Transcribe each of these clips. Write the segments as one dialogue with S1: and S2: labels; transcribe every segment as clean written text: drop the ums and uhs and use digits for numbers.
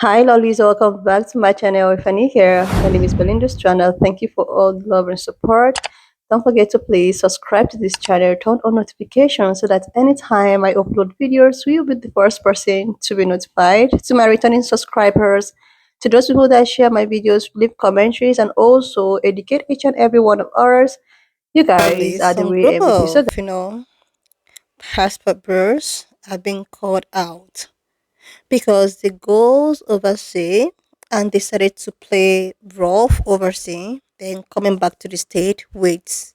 S1: Hi, lollies. Welcome back to my channel. If you're new here, my name is Belinda's channel. Thank you for all the love and support. Don't forget to please subscribe to this channel, turn on notifications so that anytime I upload videos, you'll be the first person to be notified. To my returning subscribers, to those people that share my videos, leave commentaries, and also educate each and every one of ours. You guys are the
S2: Some
S1: real
S2: group
S1: MVP. So,
S2: of, passport bros are being called out because the girls overseas and decided to play rough overseas, then coming back to the state with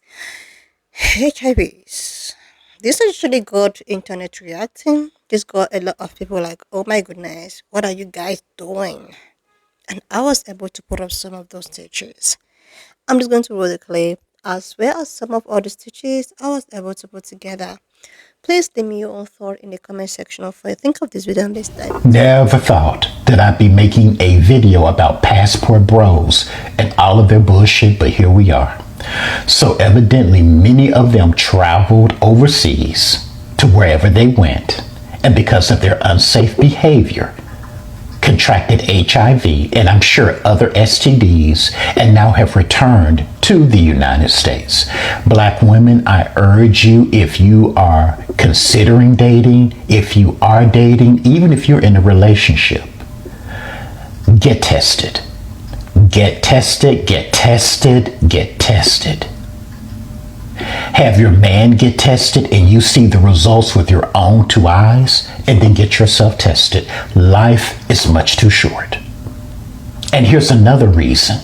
S2: HIVs. This actually got internet reacting. This got a lot of people like, oh my goodness, what are you guys doing? And I was able to put up some of those stitches. I'm just going to roll the clip as well as some of all the stitches I was able to put together. Please leave me your own thought in the comment section of what you think of this video and let's dive into it.
S3: Never thought that I'd be making a video about passport bros and all of their bullshit, but here we are. So evidently many of them traveled overseas to wherever they went, and because of their unsafe behavior, contracted HIV and I'm sure other STDs and now have returned to the United States. Black women, I urge you, if you are considering dating, if you are dating, even if you're in a relationship, get tested. Get tested, get tested, get tested. Have your man get tested and you see the results with your own two eyes, and then get yourself tested. Life is much too short. And here's another reason.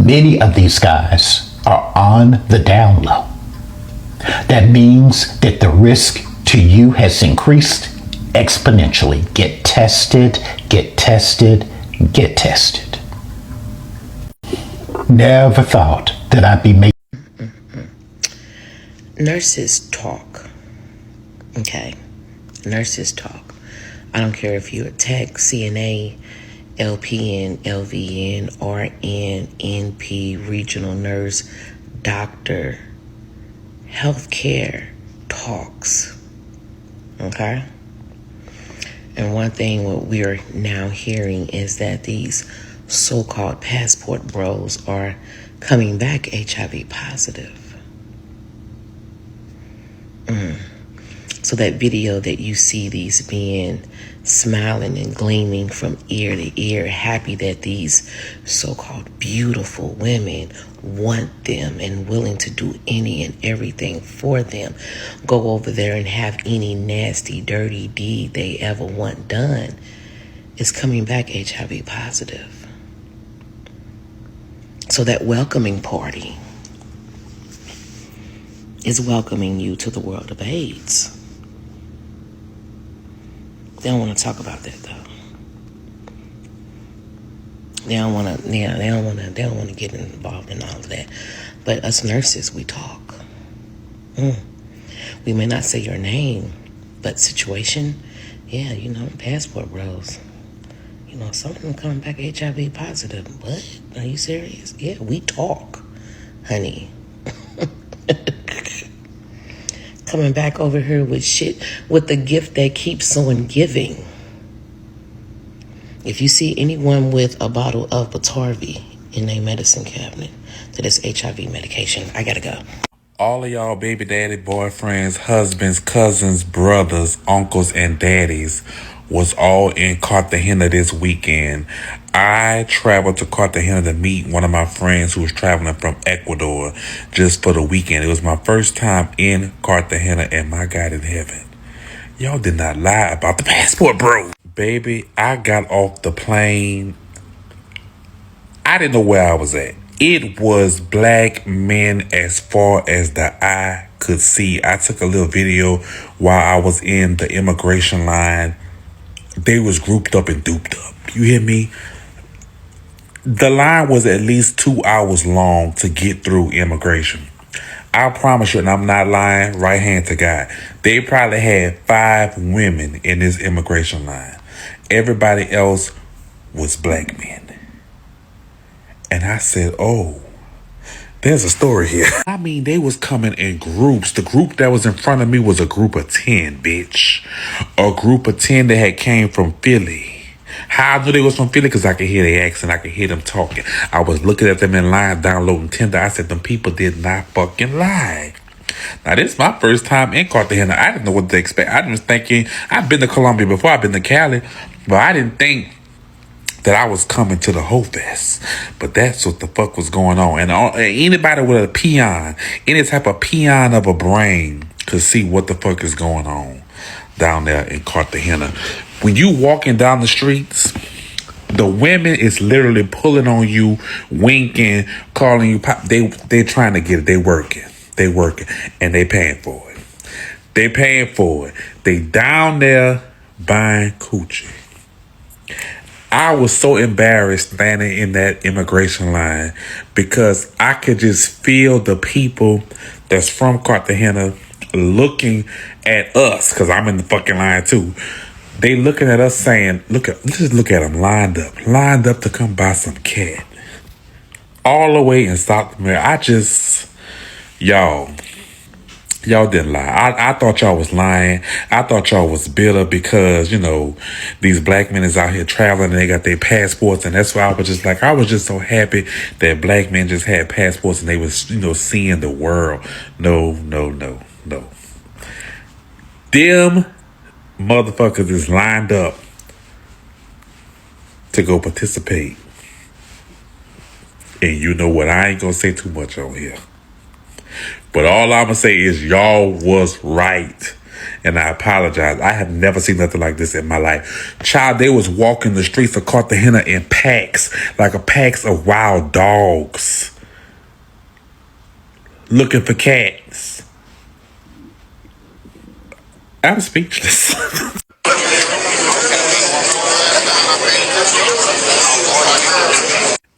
S3: Many of these guys are on the down low. That means that the risk to you has increased exponentially. Get tested, get tested, get tested. Never thought that I'd be making
S4: Nurses talk. Okay. Nurses talk. I don't care if you're a tech, CNA, LPN, LVN, RN, NP, regional nurse, doctor. Healthcare talks. Okay? And one thing what we're now hearing is that these so-called passport bros are coming back HIV positive. So that video that you see these men smiling and gleaming from ear to ear, happy that these so-called beautiful women want them and willing to do any and everything for them, go over there and have any nasty, dirty deed they ever want done, is coming back HIV positive. So that welcoming party is welcoming you to the world of AIDS. They don't want to talk about that though. They don't want to. Yeah, they don't want to get involved in all of that. But us nurses, we talk. We may not say your name, but situation. Yeah, passport bros. Some of them come back HIV positive. What? Are you serious? Yeah, we talk, honey. Coming back over here with shit, with the gift that keeps on giving. If you see anyone with a bottle of Batavi in their medicine cabinet that is HIV medication, I gotta go.
S5: All of y'all baby daddy boyfriends, husbands, cousins, brothers, uncles, and daddies was all in Cartagena this weekend. I traveled to Cartagena to meet one of my friends who was traveling from Ecuador just for the weekend. It was my first time in Cartagena, and my God in heaven, y'all did not lie about the passport, bro. Baby, I got off the plane. I didn't know where I was at. It was black men as far as the eye could see. I took a little video while I was in the immigration line. They was grouped up and duped up. You hear me? The line was at least 2 hours long to get through immigration. I promise you, and I'm not lying, right hand to God, they probably had 5 women in this immigration line. Everybody else was black men. And I said, oh, there's a story here. I mean, they was coming in groups. The group that was in front of me was a group of 10, bitch. A group of 10 that had came from Philly. How I knew they was from Philly? Because I could hear their accent. I could hear them talking. I was looking at them in line downloading Tinder. I said, them people did not fucking lie. Now, this is my first time in Cartagena. I didn't know what to expect. I was thinking, I've been to Colombia before. I've been to Cali. But I didn't think that I was coming to the whole fest. But that's what the fuck was going on. And anybody with a peon, any type of peon of a brain could see what the fuck is going on down there in Cartagena. When you walking down the streets, the women is literally pulling on you, winking, calling you pop. They trying to get it. They working. And they paying for it. They down there buying coochie. I was so embarrassed standing in that immigration line because I could just feel the people that's from Cartagena looking at us, because I'm in the fucking line too. They looking at us saying, let's look at them lined up to come buy some cat. All the way in South America. Y'all didn't lie. I thought y'all was lying. I thought y'all was bitter because, these black men is out here traveling and they got their passports. And that's why I was just so happy that black men just had passports and they was, seeing the world. No. Them motherfuckers is lined up to go participate. And you know what? I ain't gonna say too much on here. But all I'm going to say is y'all was right. And I apologize. I have never seen nothing like this in my life. Child, they was walking the streets of Cartagena in packs, like a packs of wild dogs, looking for cats. I'm speechless.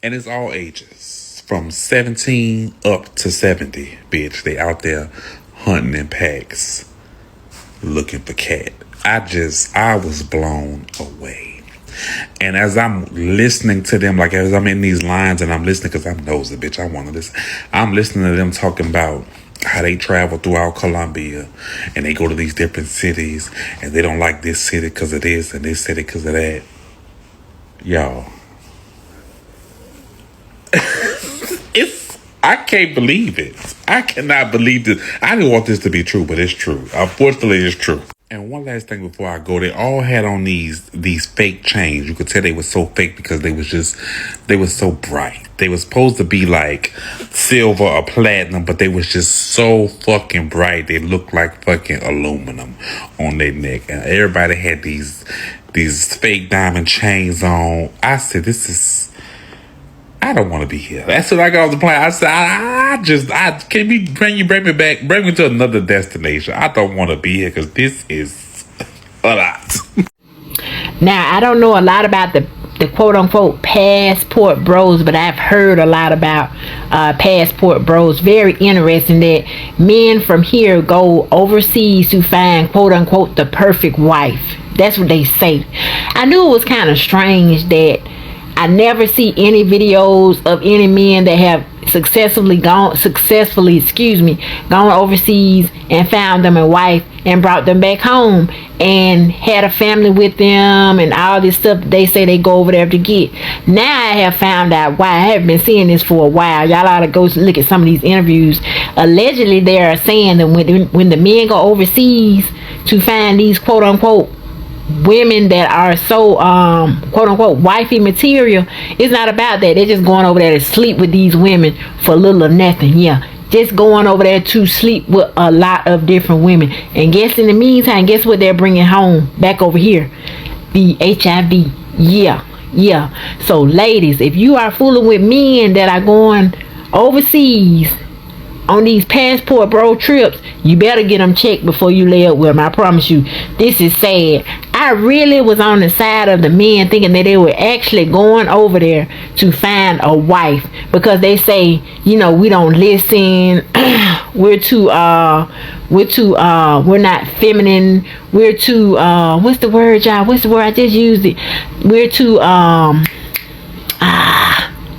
S5: And it's all ages. From 17 up to 70, bitch. They out there hunting in packs, looking for cat. I was blown away. And as I'm listening to them, like as I'm in these lines and I'm listening, because I'm nosy, bitch, I want to listen. I'm listening to them talking about how they travel throughout Colombia and they go to these different cities and they don't like this city because of this and this city because of that. Y'all. I can't believe it. I cannot believe this. I didn't want this to be true, but it's true. Unfortunately, it's true. And one last thing before I go, they all had on these fake chains. You could tell they were so fake because they were so bright. They were supposed to be like silver or platinum, but they was just so fucking bright. They looked like fucking aluminum on their neck. And everybody had these fake diamond chains on. I said, I don't want to be here. That's what I got off the plane. I said, bring me back, bring me to another destination. I don't want to be here because this is a lot.
S6: Now, I don't know a lot about the quote unquote passport bros, but I've heard a lot about passport bros. Very interesting that men from here go overseas to find quote unquote the perfect wife. That's what they say. I knew it was kind of strange that I never see any videos of any men that have successfully gone overseas and found them a wife and brought them back home and had a family with them and all this stuff that they say they go over there to get. Now I have found out why. I have been seeing this for a while. Y'all ought to go look at some of these interviews. Allegedly they are saying that when the men go overseas to find these quote unquote women that are so quote unquote wifey material, it's not about that. They're just going over there to sleep with these women for little or nothing. Just going over there to sleep with a lot of different women, and guess in the meantime, guess what they're bringing home back over here? The HIV. So ladies, if you are fooling with men that are going overseas on these passport bro trips, you better get them checked before you lay up with them. I promise you, this is sad. I really was on the side of the men thinking that they were actually going over there to find a wife, because they say, we don't listen. we're not feminine. We're too what's the word, y'all? What's the word? I just used it. We're too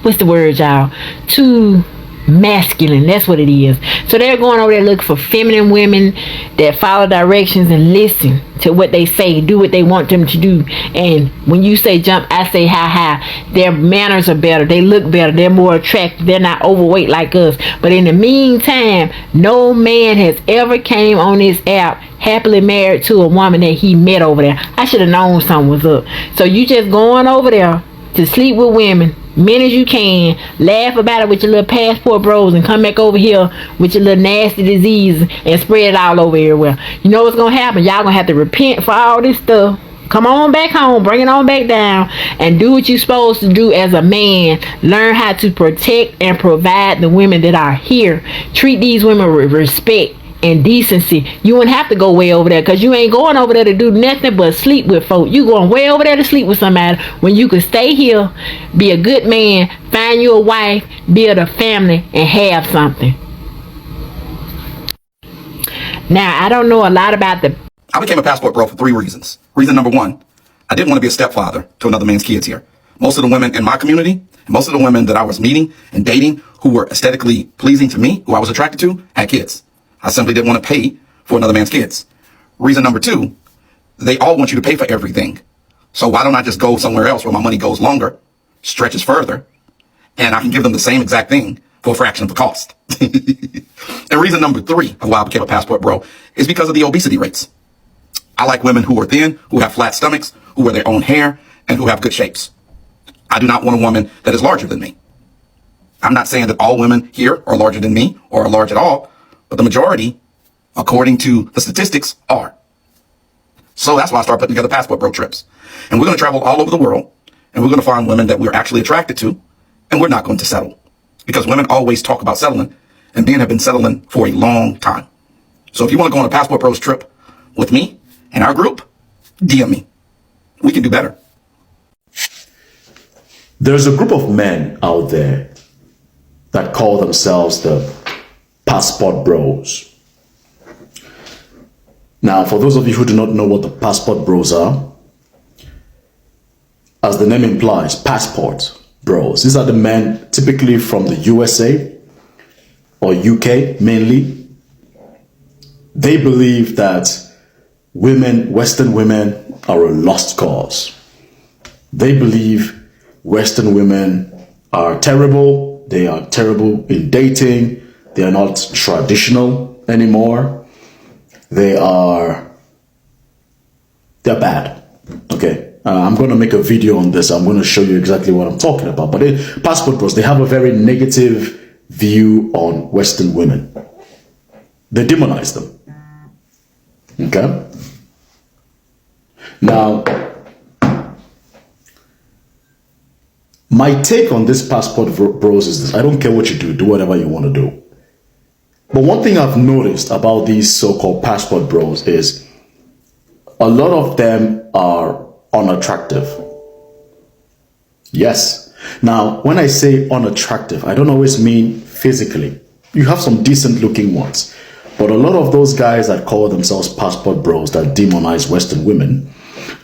S6: what's the word, y'all? Too masculine. That's what it is. So they're going over there looking for feminine women that follow directions and listen to what they say, do what they want them to do. And when you say jump, I say how high. Their manners are better. They look better. They're more attractive. They're not overweight like us. But in the meantime, no man has ever came on this app happily married to a woman that he met over there. I should have known something was up. So you just going over there to sleep with women many as you can, laugh about it with your little passport bros, and come back over here with your little nasty disease and spread it all over everywhere. You know what's gonna happen? Y'all gonna have to repent for all this stuff. Come on back home, bring it on back down, and do what you're supposed to do as a man. Learn how to protect and provide the women that are here. Treat these women with respect and decency. You wouldn't have to go way over there, because you ain't going over there to do nothing but sleep with folk. You going way over there to sleep with somebody when you could stay here, be a good man, find you a wife, build a family, and have something. Now, I don't know a lot about the...
S7: I became a passport bro for 3 reasons. Reason number 1, I didn't want to be a stepfather to another man's kids here. Most of the women in my community, and most of the women that I was meeting and dating who were aesthetically pleasing to me, who I was attracted to, had kids. I simply didn't want to pay for another man's kids. Reason number 2, they all want you to pay for everything. So why don't I just go somewhere else where my money goes longer, stretches further, and I can give them the same exact thing for a fraction of the cost. And reason number 3 of why I became a passport bro is because of the obesity rates. I like women who are thin, who have flat stomachs, who wear their own hair, and who have good shapes. I do not want a woman that is larger than me. I'm not saying that all women here are larger than me or are large at all, but the majority, according to the statistics, are. So that's why I started putting together passport bro trips. And we're going to travel all over the world, and we're going to find women that we're actually attracted to, and we're not going to settle. Because women always talk about settling, and men have been settling for a long time. So if you want to go on a passport bros trip with me and our group, DM me. We can do better.
S8: There's a group of men out there that call themselves the passport bros. Now, for those of you who do not know what the passport bros are, as the name implies, passport bros. These are the men typically from the USA or UK mainly. They believe that women, Western women, are a lost cause. They believe Western women are terrible. They are terrible in dating. They are not traditional anymore. They're bad. Okay. I'm going to make a video on this. I'm going to show you exactly what I'm talking about. But passport bros, they have a very negative view on Western women. They demonize them. Okay. Now, my take on this passport bros is this. I don't care what you do. Do whatever you want to do. But one thing I've noticed about these so-called passport bros is a lot of them are unattractive. Yes. Now, when I say unattractive, I don't always mean physically. You have some decent looking ones. But a lot of those guys that call themselves passport bros that demonize Western women,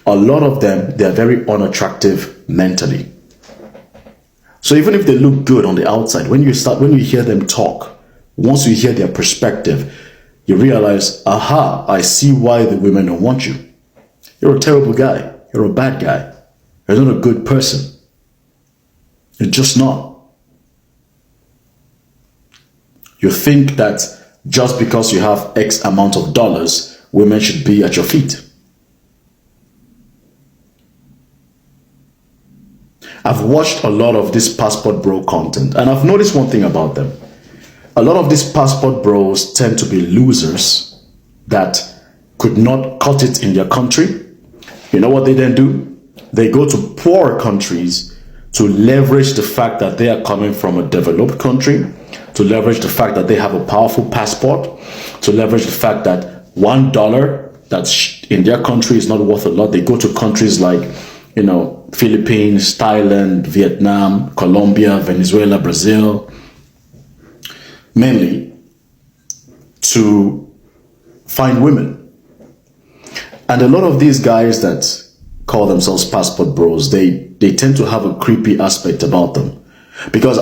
S8: a lot of them, they're very unattractive mentally. So even if they look good on the outside, when you hear them talk, once you hear their perspective, you realize, aha, I see why the women don't want you. You're a terrible guy. You're a bad guy. You're not a good person. You're just not. You think that just because you have X amount of dollars, women should be at your feet. I've watched a lot of this passport bro content, and I've noticed one thing about them. A lot of these passport bros tend to be losers that could not cut it in their country. You know what they then do? They go to poorer countries to leverage the fact that they are coming from a developed country, to leverage the fact that they have a powerful passport, to leverage the fact that $1 that's in their country is not worth a lot. They go to countries like, Philippines, Thailand, Vietnam, Colombia, Venezuela, Brazil, mainly to find women. And a lot of these guys that call themselves passport bros, they tend to have a creepy aspect about them. Because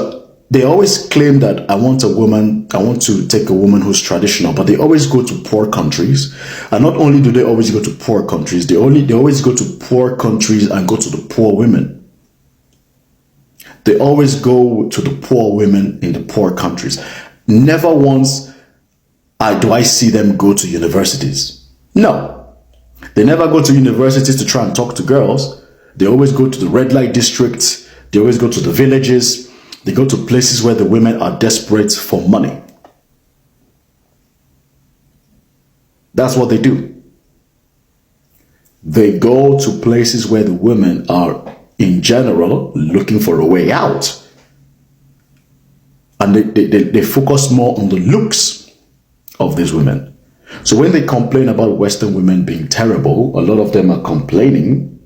S8: they always claim that I want to take a woman who's traditional, but they always go to poor countries. And not only do they always go to poor countries, they always go to poor countries and go to the poor women. They always go to the poor women in the poor countries. Never once do I see them go to universities. No. They never go to universities to try and talk to girls. They always go to the red light districts. They always go to the villages. They go to places where the women are desperate for money. That's what they do. They go to places where the women are, in general, looking for a way out. And they focus more on the looks of these women. So when they complain about Western women being terrible, a lot of them are complaining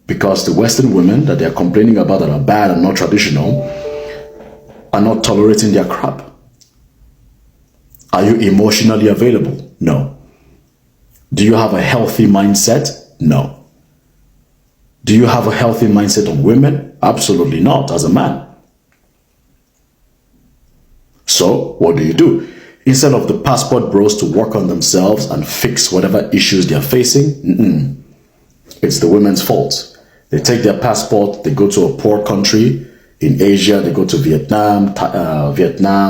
S8: because the Western women that they're complaining about that are bad and not traditional are not tolerating their crap. Are you emotionally available? No. Do you have a healthy mindset? No. Do you have a healthy mindset on women? Absolutely not, as a man. So, what do? Instead of the passport bros to work on themselves and fix whatever issues they're facing, it's the women's fault. They take their passport, they go to a poor country in Asia, they go to Vietnam,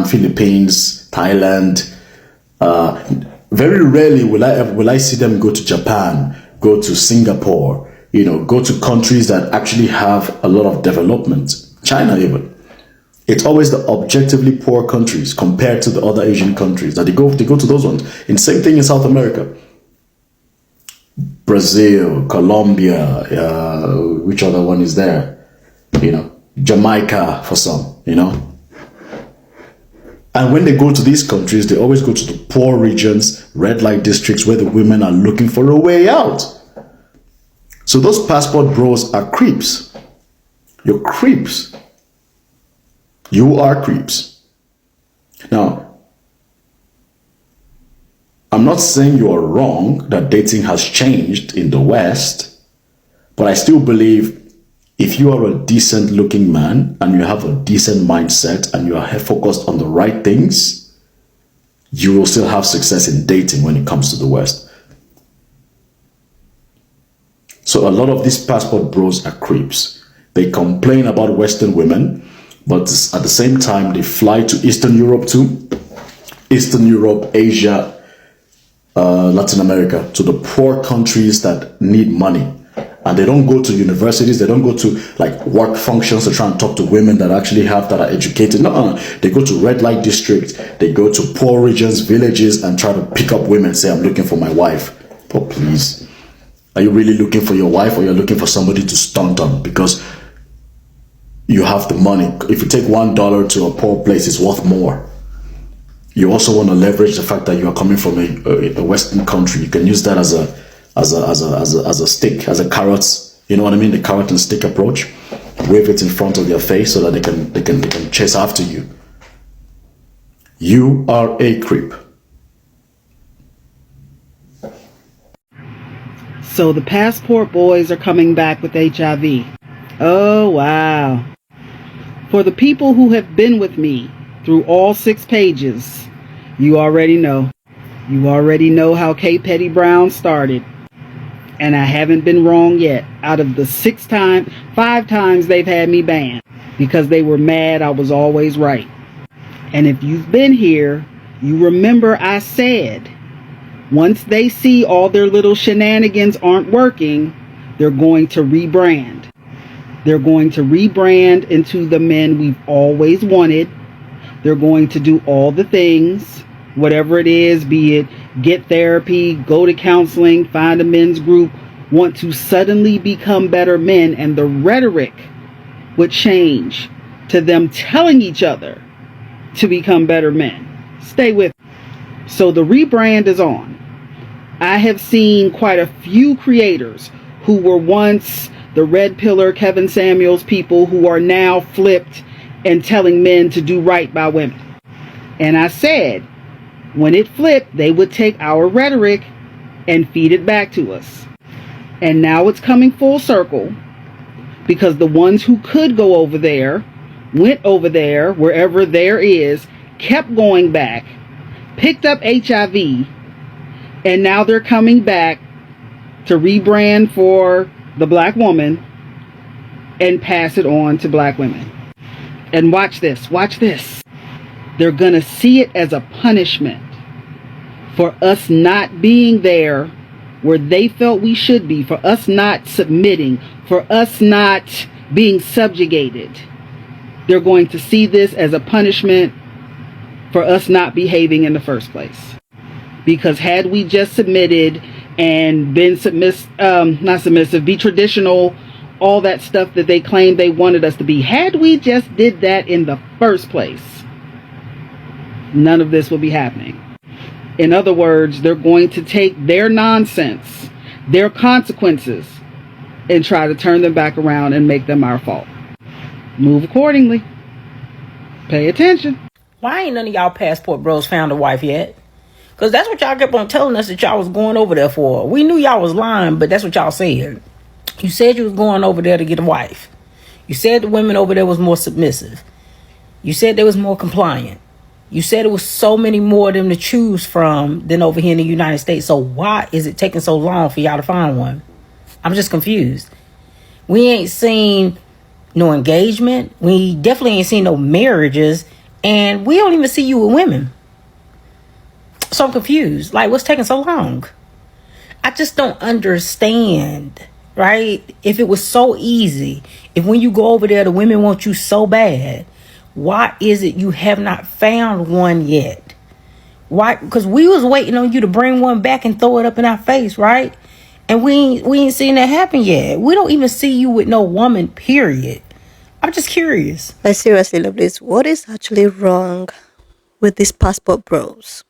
S8: Philippines, Thailand. Very rarely will I see them go to Japan, go to Singapore, go to countries that actually have a lot of development. China even. It's always the objectively poor countries compared to the other Asian countries that they go to those ones. And same thing in South America. Brazil, Colombia, which other one is there? Jamaica for some, And when they go to these countries, they always go to the poor regions, red light districts where the women are looking for a way out. So those passport bros are creeps. You're creeps. You are creeps. Now, I'm not saying you are wrong that dating has changed in the West, but I still believe if you are a decent looking man and you have a decent mindset and you are focused on the right things, you will still have success in dating when it comes to the West. So a lot of these passport bros are creeps. They complain about Western women, but at the same time, they fly to Eastern Europe too. Eastern Europe, Asia, Latin America, to the poor countries that need money. And they don't go to universities, they don't go to work functions to try and talk to women that are educated. No, they go to red light districts, they go to poor regions, villages, and try to pick up women, say, I'm looking for my wife. Oh, please. Are you really looking for your wife, or you're looking for somebody to stunt on because you have the money? If you take $1 to a poor place, it's worth more. You also want to leverage the fact that you are coming from a Western country. You can use that as a stick, as a carrot. You know what I mean? The carrot and stick approach. Wave it in front of their face so that they can chase after you. You are a creep.
S9: So the passport boys are coming back with HIV. Oh, wow. For the people who have been with me through all 6 pages, you already know. You already know how K. Petty Brown started. And I haven't been wrong yet. Out of the 5 times they've had me banned because they were mad I was always right. And if you've been here, you remember I said, once they see all their little shenanigans aren't working, they're going to rebrand. They're going to rebrand into the men we've always wanted. They're going to do all the things, whatever it is, be it get therapy, go to counseling, find a men's group, want to suddenly become better men, and the rhetoric would change to them telling each other to become better men. Stay with me. So the rebrand is on. I have seen quite a few creators who were once the red pillar Kevin Samuels people who are now flipped and telling men to do right by women. And I said, when it flipped, they would take our rhetoric and feed it back to us. And now it's coming full circle because the ones who could go over there went over there, wherever there is, kept going back, picked up HIV, and now they're coming back to rebrand for the black woman and pass it on to black women. And watch this, watch this. They're going to see it as a punishment for us not being there where they felt we should be, for us not submitting, for us not being subjugated. They're going to see this as a punishment for us not behaving in the first place. Because had we just submitted and been not submissive, be traditional, all that stuff that they claimed they wanted us to be, had we just did that in the first place, none of this will be happening. In other words, they're going to take their nonsense, their consequences, and try to turn them back around and make them our fault. Move accordingly. Pay attention.
S10: Why ain't none of y'all passport bros found a wife yet? Because that's what y'all kept on telling us that y'all was going over there for. We knew y'all was lying, but that's what y'all said. You said you was going over there to get a wife. You said the women over there was more submissive. You said they was more compliant. You said it was so many more of them to choose from than over here in the United States. So why is it taking so long for y'all to find one? I'm just confused. We ain't seen no engagement. We definitely ain't seen no marriages. And we don't even see you with women. So I'm confused. Like, what's taking so long? I just don't understand, right? If it was so easy, if when you go over there, the women want you so bad, why is it you have not found one yet? Why? Because we was waiting on you to bring one back and throw it up in our face, right? And we ain't seen that happen yet. We don't even see you with no woman, period. I'm just curious.
S2: But seriously, lovelies, what is actually wrong with these passport bros?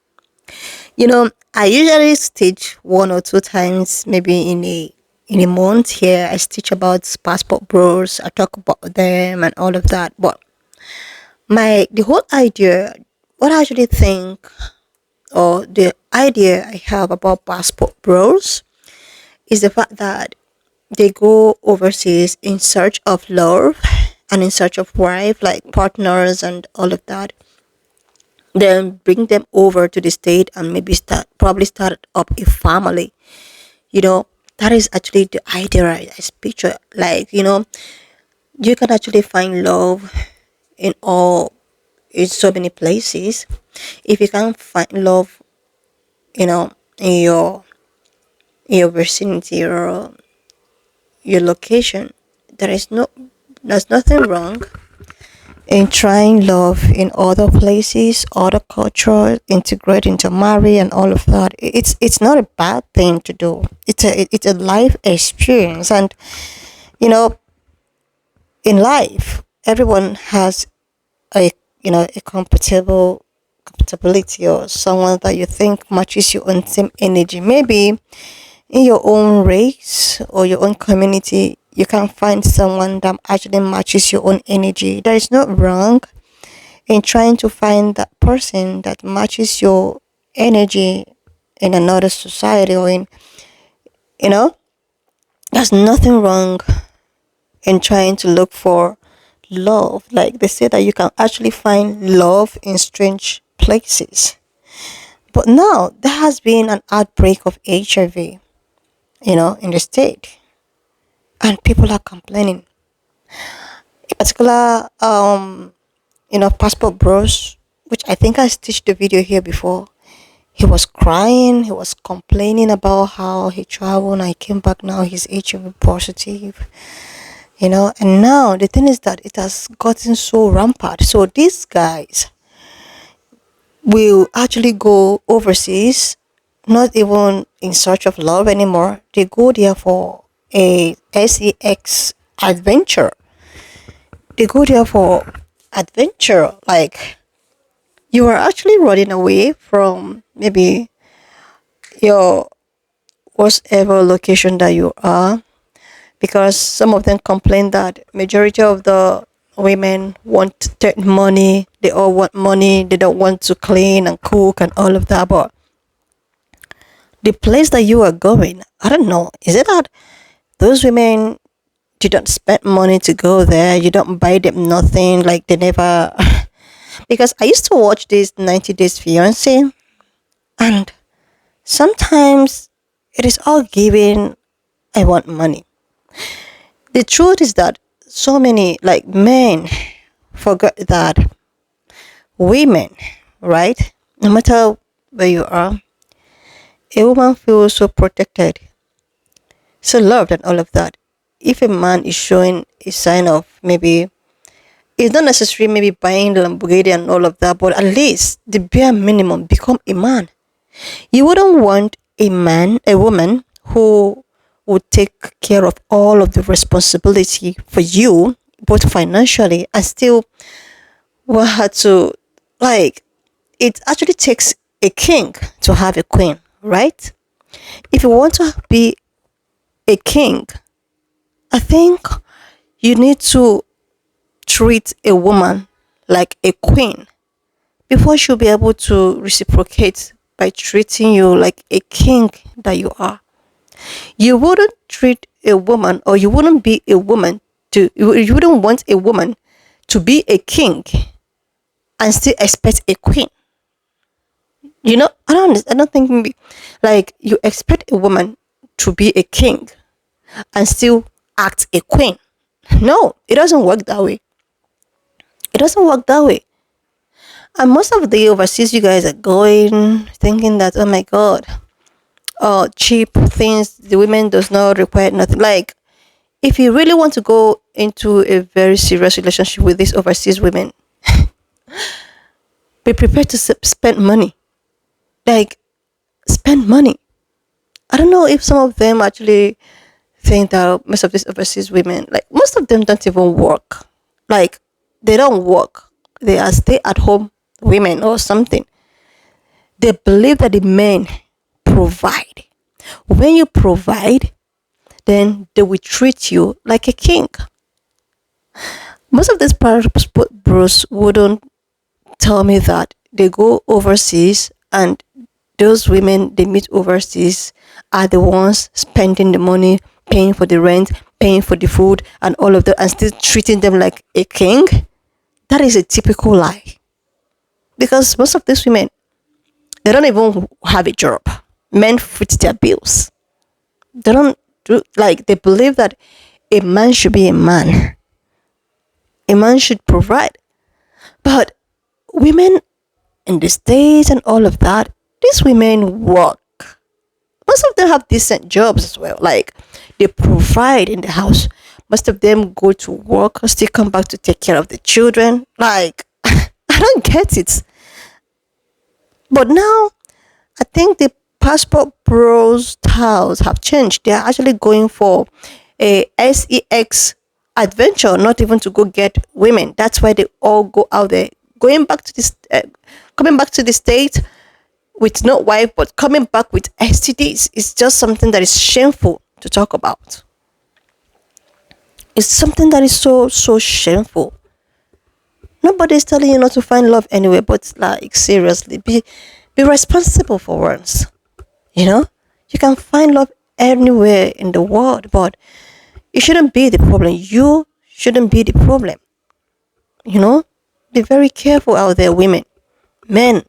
S2: You know, I usually teach 1 or 2 times, maybe in a month here. I teach about passport bros. I talk about them and all of that. But the whole idea, what I actually think, or the idea I have about passport bros, is the fact that they go overseas in search of love and in search of wife, like partners and all of that. Then bring them over to the state and maybe start up a family. You know, that is actually the idea I picture. Like, you know, you can actually find love in so many places. If you can't find love, you know, in your vicinity or your location, there's nothing wrong in trying love in other places, other cultures, integrate into marry and all of that. It's not a bad thing to do. It's a life experience, and you know, in life, everyone has a a compatibility or someone that you think matches your own same energy. Maybe in your own race or your own community, you can find someone that actually matches your own energy. There is no wrong in trying to find that person that matches your energy in another society or in, you know, there's nothing wrong in trying to look for love. Like they say that you can actually find love in strange places. But now there has been an outbreak of HIV, you know, in the state, and people are complaining. In particular, passport bros, which I think I stitched the video here before. He was crying. He was complaining about how he traveled and I came back. Now he's HIV positive. You know, and now the thing is that it has gotten so rampant. So these guys will actually go overseas, not even in search of love anymore. They go there for a sex adventure. They go there for adventure. Like, you are actually running away from maybe your whatever location that you are, because some of them complain that majority of the women want money. They all want money. They don't want to clean and cook and all of that. But the place that you are going, I don't know, is it that those women You don't spend money to go there. You don't buy them nothing. Like they never. Because I used to watch this 90 Days Fiance, and sometimes it is all given. I want money. The truth is that so many like men forget that women, right? No matter where you are, a woman feels so protected, so loved, and all of that. If a man is showing a sign of maybe it's not necessary, maybe buying Lamborghini and all of that, but at least the bare minimum, become a man. You wouldn't want a woman who would take care of all of the responsibility for you, both financially and still will have to, like, it actually takes a king to have a queen, right? If you want to be a king, I think you need to treat a woman like a queen before she'll be able to reciprocate by treating you like a king that you are. You wouldn't treat a woman, or you wouldn't be a woman you wouldn't want a woman to be a king and still expect a queen. I don't think maybe, like, you expect a woman to be a king and still act a queen. No, it doesn't work that way. It doesn't work that way. And most of the overseas you guys are going thinking that, oh my god, cheap things, the women does not require nothing. Like, if you really want to go into a very serious relationship with these overseas women, be prepared to spend money. Like, spend money. I don't know if some of them actually think that most of these overseas women, like, most of them don't even work. Like, they don't work. They are stay at home women or something. They believe that the men provide. When you provide, then they will treat you like a king. Most of these passport bros wouldn't tell me that they go overseas and those women they meet overseas are the ones spending the money, paying for the rent, paying for the food, and all of that, and still treating them like a king. That is a typical lie. Because most of these women, they don't even have a job. Men foot their bills. They don't do, like, they believe that a man should be a man. A man should provide. But women in the States and all of that, these women work. Most of them have decent jobs as well. Like, they provide in the house. Most of them go to work, still come back to take care of the children. Like, I don't get it. But now, I think the passport bros styles have changed. They are actually going for a sex adventure, not even to go get women. That's why they all go out there, going back to this, coming back to the state with no wife, but coming back with STDs. It's just something that is shameful to talk about. It's something that is so shameful. Nobody's telling you not to find love anyway, but, like, seriously, be responsible for once. You can find love anywhere in the world, but it shouldn't be the problem. You shouldn't be the problem. Be very careful out there, women. Men,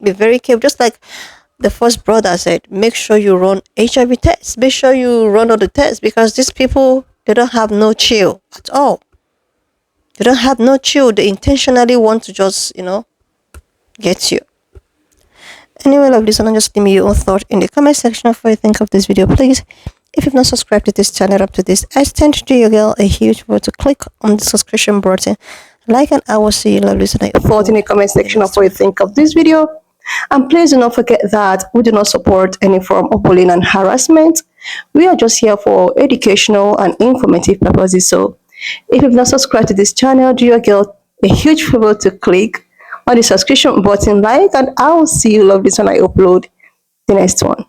S2: be very careful. Just like the first brother said, make sure you run HIV tests. Make sure you run all the tests, because these people, they don't have no chill at all. They don't have no chill. They intentionally want to just, get you. Anyway, love listener, just give me your own thought in the comment section of what you think of this video, please. If you've not subscribed to this channel up to this extent, do your girl a huge favor to click on the subscription button. Like, and I will see you, love listener.
S1: Thought in the comment section of what you think of this video. And please do not forget that we do not support any form of bullying and harassment. We are just here for educational and informative purposes. So if you've not subscribed to this channel, do your girl a huge favor to click on the subscription button, like, and I will see you, love this when I upload the next one.